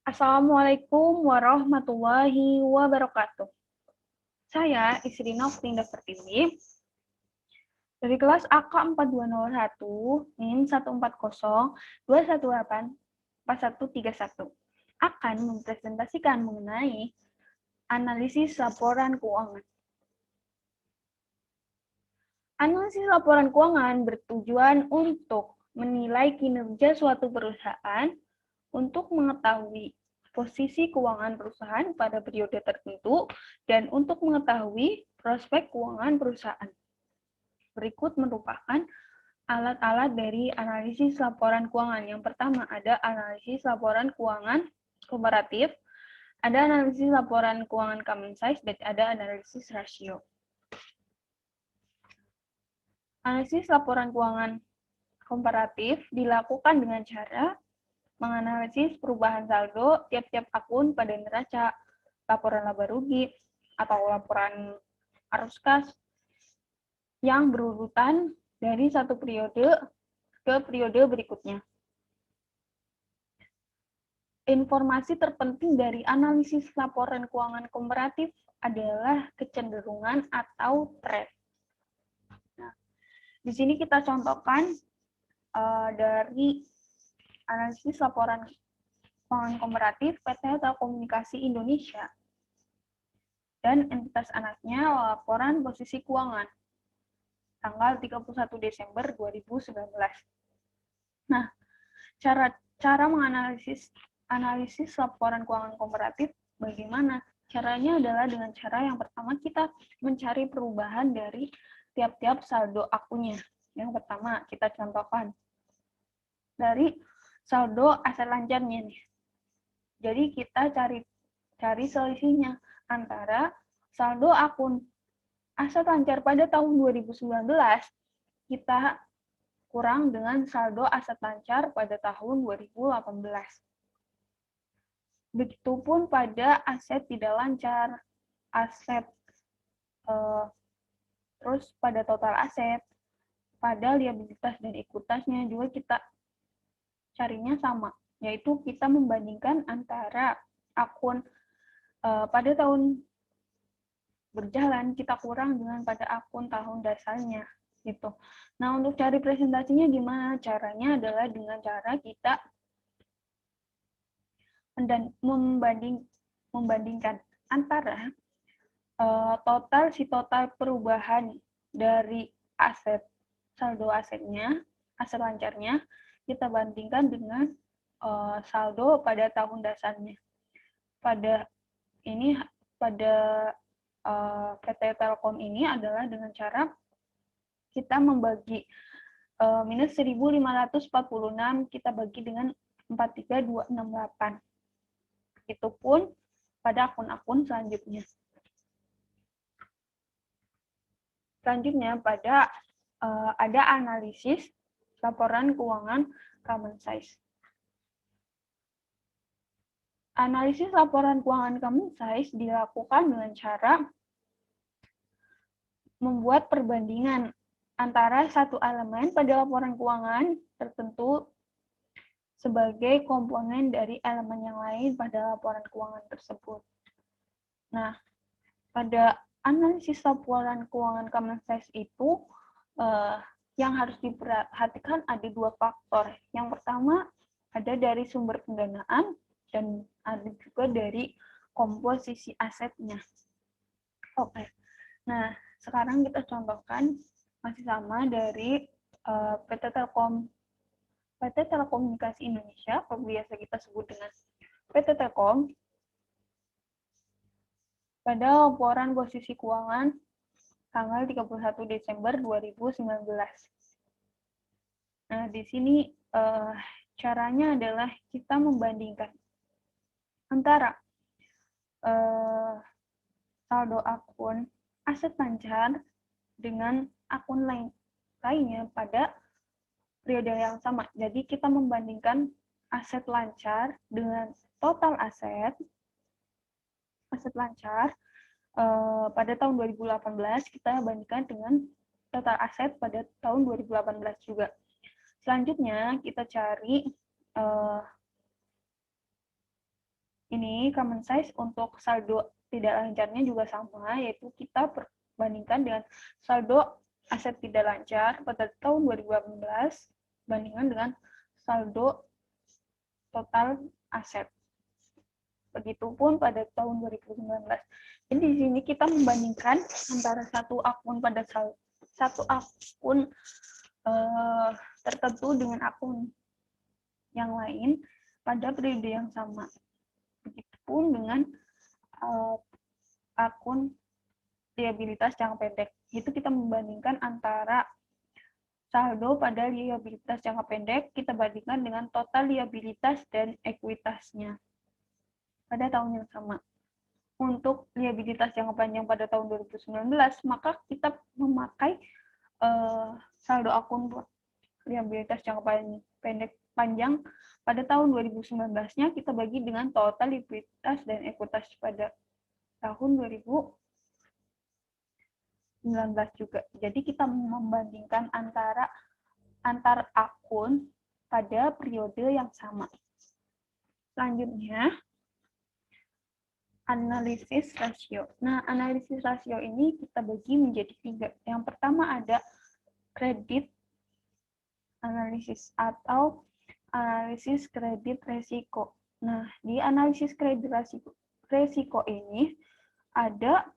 Assalamualaikum warahmatullahi wabarakatuh. Saya Isri Nofrinda Pertiwi dari kelas AK 4201 NIM 140 218 4131 akan mempresentasikan mengenai analisis laporan keuangan. Analisis laporan keuangan bertujuan untuk menilai kinerja suatu perusahaan untuk mengetahui posisi keuangan perusahaan pada periode tertentu dan untuk mengetahui prospek keuangan perusahaan. Berikut merupakan alat-alat dari analisis laporan keuangan. Yang pertama ada analisis laporan keuangan komparatif, ada analisis laporan keuangan common size, dan ada analisis rasio. Analisis laporan keuangan komparatif dilakukan dengan cara menganalisis perubahan saldo tiap-tiap akun pada neraca, laporan laba rugi, atau laporan arus kas yang berurutan dari satu periode ke periode berikutnya. Informasi terpenting dari analisis laporan keuangan komparatif adalah kecenderungan atau trend. Nah, di sini kita contohkan dari analisis laporan keuangan komparatif PT Telekomunikasi Indonesia dan entitas anaknya laporan posisi keuangan tanggal 31 Desember 2019. Nah, cara menganalisis laporan keuangan komparatif bagaimana? Caranya adalah dengan cara yang pertama kita mencari perubahan dari tiap-tiap saldo akunnya. Yang pertama kita contohkan dari saldo aset lancarnya nih. Jadi kita cari selisihnya antara saldo akun aset lancar pada tahun 2019 kita kurang dengan saldo aset lancar pada tahun 2018. Begitupun pada aset tidak lancar, aset terus pada total aset, pada liabilitas dan ekuitasnya juga kita carinya sama, yaitu kita membandingkan antara akun pada tahun berjalan kita kurang dengan pada akun tahun dasarnya gitu. Nah, untuk cari presentasinya gimana? Caranya adalah dengan cara kita membandingkan antara total perubahan dari aset saldo asetnya, aset lancarnya, kita bandingkan dengan saldo pada tahun dasarnya. Pada PT Telkom ini adalah dengan cara kita membagi minus 1.546 kita bagi dengan 43268. Itu pun pada akun-akun selanjutnya. Selanjutnya pada ada analisis laporan keuangan common size. Analisis laporan keuangan common size dilakukan dengan cara membuat perbandingan antara satu elemen pada laporan keuangan tertentu sebagai komponen dari elemen yang lain pada laporan keuangan tersebut. Nah, pada analisis laporan keuangan common size itu yang harus diperhatikan ada dua faktor. Yang pertama ada dari sumber pendanaan dan ada juga dari komposisi asetnya. Oke. Nah, sekarang kita contohkan masih sama dari PT Telekomunikasi Indonesia, atau biasa kita sebut dengan PT Telkom, pada laporan posisi keuangan tanggal 31 Desember 2019. Nah, di sini caranya adalah kita membandingkan antara saldo akun aset lancar dengan akun lainnya pada periode yang sama. Jadi kita membandingkan aset lancar dengan total aset lancar pada tahun 2018 kita bandingkan dengan total aset pada tahun 2018 juga. Selanjutnya kita cari ini common size untuk saldo tidak lancarnya juga sama, yaitu kita perbandingkan dengan saldo aset tidak lancar pada tahun 2018 bandingkan dengan saldo total aset. Begitupun pada tahun 2019. Jadi di sini kita membandingkan antara satu akun tertentu dengan akun yang lain pada periode yang sama. Begitupun dengan akun liabilitas jangka pendek. Itu kita membandingkan antara saldo pada liabilitas jangka pendek, kita bandingkan dengan total liabilitas dan ekuitasnya pada tahun yang sama. Untuk liabilitas jangka panjang pada tahun 2019, maka kita memakai saldo akun liabilitas jangka pendek panjang pada tahun 2019-nya kita bagi dengan total likuiditas dan ekuitas pada tahun 2019 juga. Jadi kita membandingkan antar akun pada periode yang sama. Selanjutnya, analisis rasio. Nah, analisis rasio ini kita bagi menjadi 3. Yang pertama ada kredit analisis atau analisis kredit resiko. Nah, di analisis kredit resiko ini ada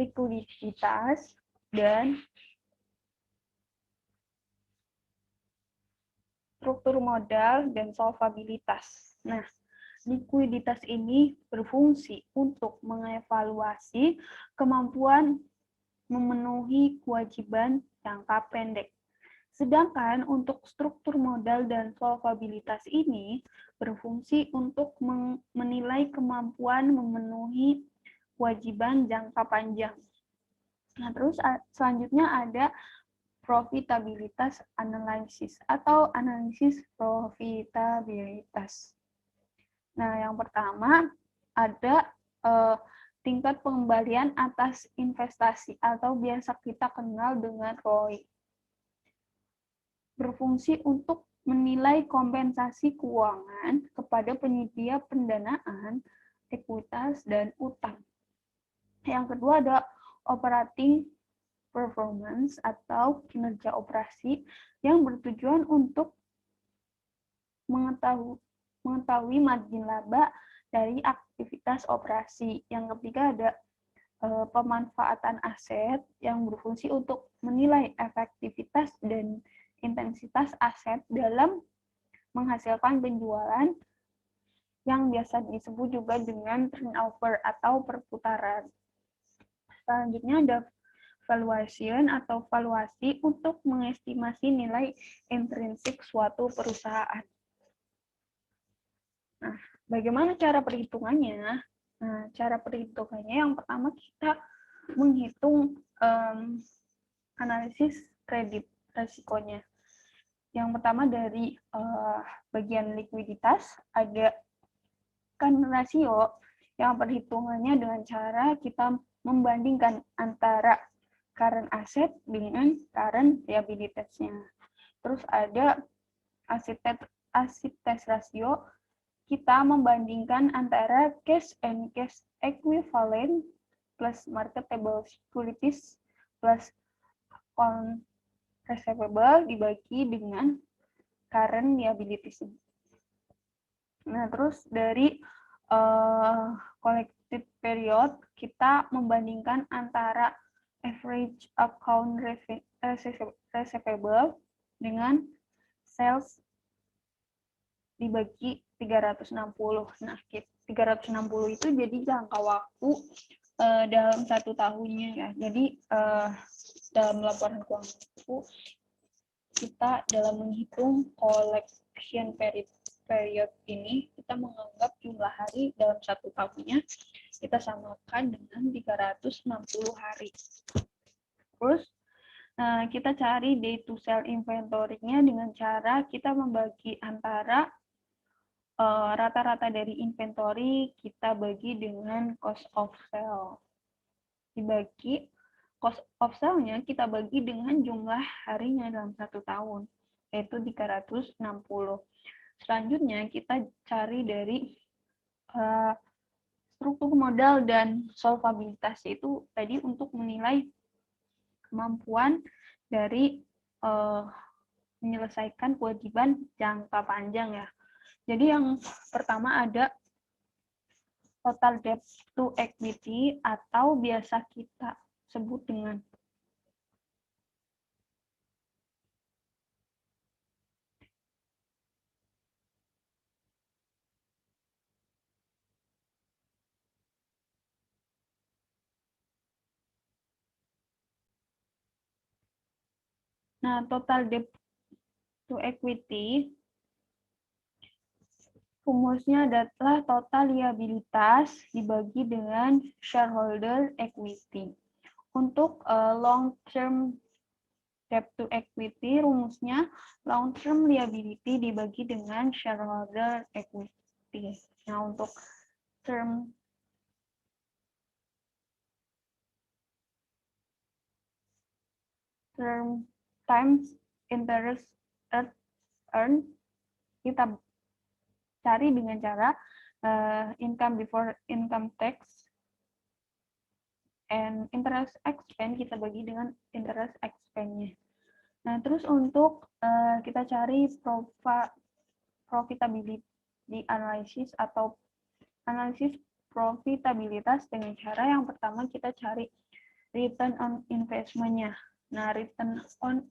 likuiditas dan struktur modal dan solvabilitas. Nah, likuiditas ini berfungsi untuk mengevaluasi kemampuan memenuhi kewajiban jangka pendek. Sedangkan untuk struktur modal dan solvabilitas ini berfungsi untuk menilai kemampuan memenuhi kewajiban jangka panjang. Nah, terus selanjutnya ada profitabilitas analisis atau analisis profitabilitas. Nah, yang pertama ada tingkat pengembalian atas investasi atau biasa kita kenal dengan ROI. Berfungsi untuk menilai kompensasi keuangan kepada penyedia pendanaan, ekuitas, dan utang. Yang kedua ada operating performance atau kinerja operasi yang bertujuan untuk mengetahui margin laba dari aktivitas operasi. Yang ketiga ada pemanfaatan aset yang berfungsi untuk menilai efektivitas dan intensitas aset dalam menghasilkan penjualan yang biasa disebut juga dengan turnover atau perputaran. Selanjutnya ada valuation atau valuasi untuk mengestimasi nilai intrinsik suatu perusahaan. Nah, bagaimana cara perhitungannya? Nah, cara perhitungannya yang pertama kita menghitung analisis kredit resikonya. Yang pertama dari bagian likuiditas ada kan rasio yang perhitungannya dengan cara kita membandingkan antara current asset dengan current liabilitasnya. Terus ada asset test ratio, kita membandingkan antara cash and cash equivalent plus marketable securities plus on receivable dibagi dengan current liabilities. Nah, terus dari collected period, kita membandingkan antara average account receivable dengan sales dibagi 360. Nah, 360 itu jadi jangka waktu dalam 1 tahunnya ya. Jadi dalam laporan keuangan itu kita dalam menghitung collection period ini kita menganggap jumlah hari dalam 1 tahunnya kita samakan dengan 360 hari. Terus kita cari day to sell inventory-nya dengan cara kita membagi antara rata-rata dari inventory kita bagi dengan cost of sale. Dibagi cost of sale-nya kita bagi dengan jumlah harinya dalam 1 tahun, yaitu 360. selanjutnya kita cari dari struktur modal dan solvabilitas, itu tadi untuk menilai kemampuan dari menyelesaikan kewajiban jangka panjang ya. Jadi yang pertama ada total debt to equity atau biasa kita sebut dengan total debt to equity rumusnya adalah total liabilitas dibagi dengan shareholder equity. Untuk long term debt to equity, rumusnya long term liability dibagi dengan shareholder equity. Nah, untuk term times interest earned, kita cari dengan cara income before income tax and interest expense kita bagi dengan interest expense-nya. Nah, terus untuk kita cari profitability analysis atau analisis profitabilitas dengan cara yang pertama kita cari return on investment-nya. Nah, return on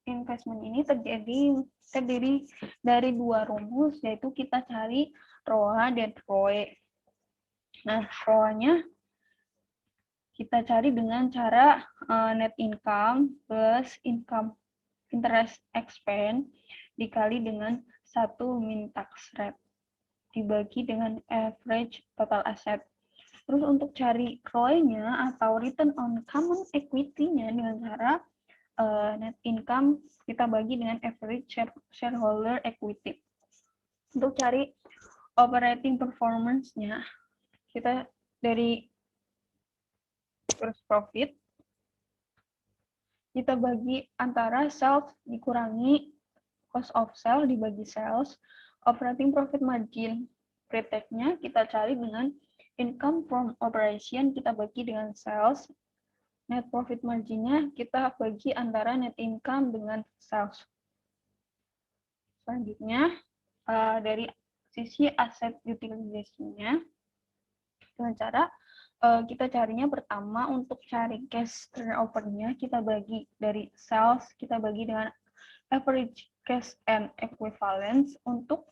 investment ini terdiri dari dua rumus, yaitu kita cari ROA dan ROE. Nah, ROA-nya kita cari dengan cara net income plus interest expense dikali dengan 1 min tax rate dibagi dengan average total asset. Terus untuk cari ROE-nya atau return on common equity-nya dengan cara net income kita bagi dengan average shareholder equity. Untuk cari operating performance-nya, kita dari gross profit, kita bagi antara sales dikurangi cost of sale dibagi sales, operating profit margin pre-tax-nya kita cari dengan income from operation kita bagi dengan sales, net profit margin-nya kita bagi antara net income dengan sales. Selanjutnya, dari sisi aset utilization-nya, dengan cara kita carinya pertama untuk cari cash turnover-nya, kita bagi dari sales, kita bagi dengan average cash and equivalence. Untuk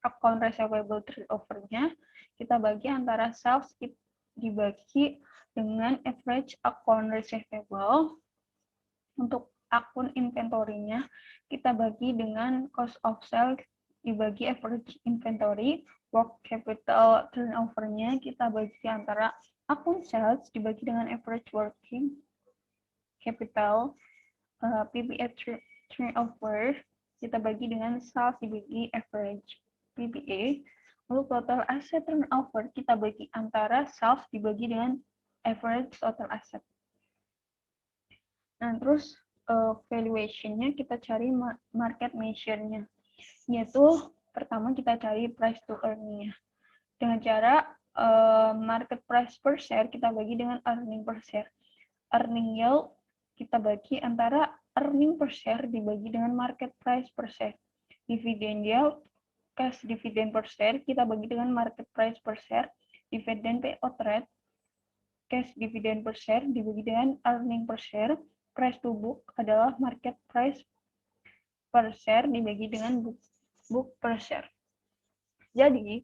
account receivable turnover-nya, kita bagi antara sales dibagi dengan average account receivable. Untuk akun inventory-nya, kita bagi dengan cost of sales dibagi average inventory. Work capital turnover-nya kita bagi antara akun sales dibagi dengan average working capital. PPA turnover kita bagi dengan sales dibagi average PPA. Lalu total asset turnover kita bagi antara sales dibagi dengan average total asset. Nah, terus valuation-nya kita cari market measure-nya, yaitu pertama kita cari price to earning-nya. Dengan cara market price per share kita bagi dengan earning per share. Earning yield kita bagi antara earning per share dibagi dengan market price per share. Dividend yield, cash dividend per share kita bagi dengan market price per share. Dividend payout rate, cash dividend per share dibagi dengan earning per share. Price to book adalah market price per share dibagi dengan book per share. Jadi,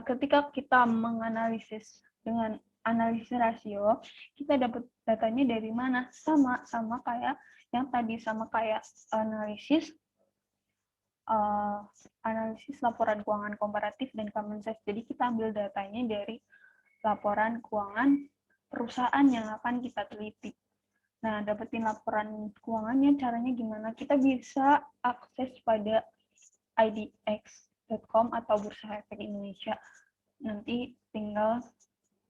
ketika kita menganalisis dengan analisis rasio, kita dapat datanya dari mana? Sama kayak yang tadi, sama kayak analisis laporan keuangan komparatif dan common sense. Jadi kita ambil datanya dari laporan keuangan perusahaan yang akan kita teliti. Nah, dapetin laporan keuangannya caranya gimana? Kita bisa akses pada idx.com atau Bursa Efek Indonesia. Nanti tinggal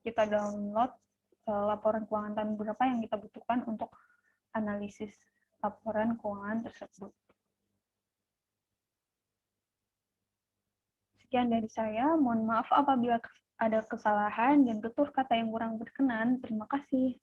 kita download laporan keuangan tahun berapa yang kita butuhkan untuk analisis laporan keuangan tersebut. Sekian dari saya. Mohon maaf apabila ada kesalahan dan tutur kata yang kurang berkenan. Terima kasih.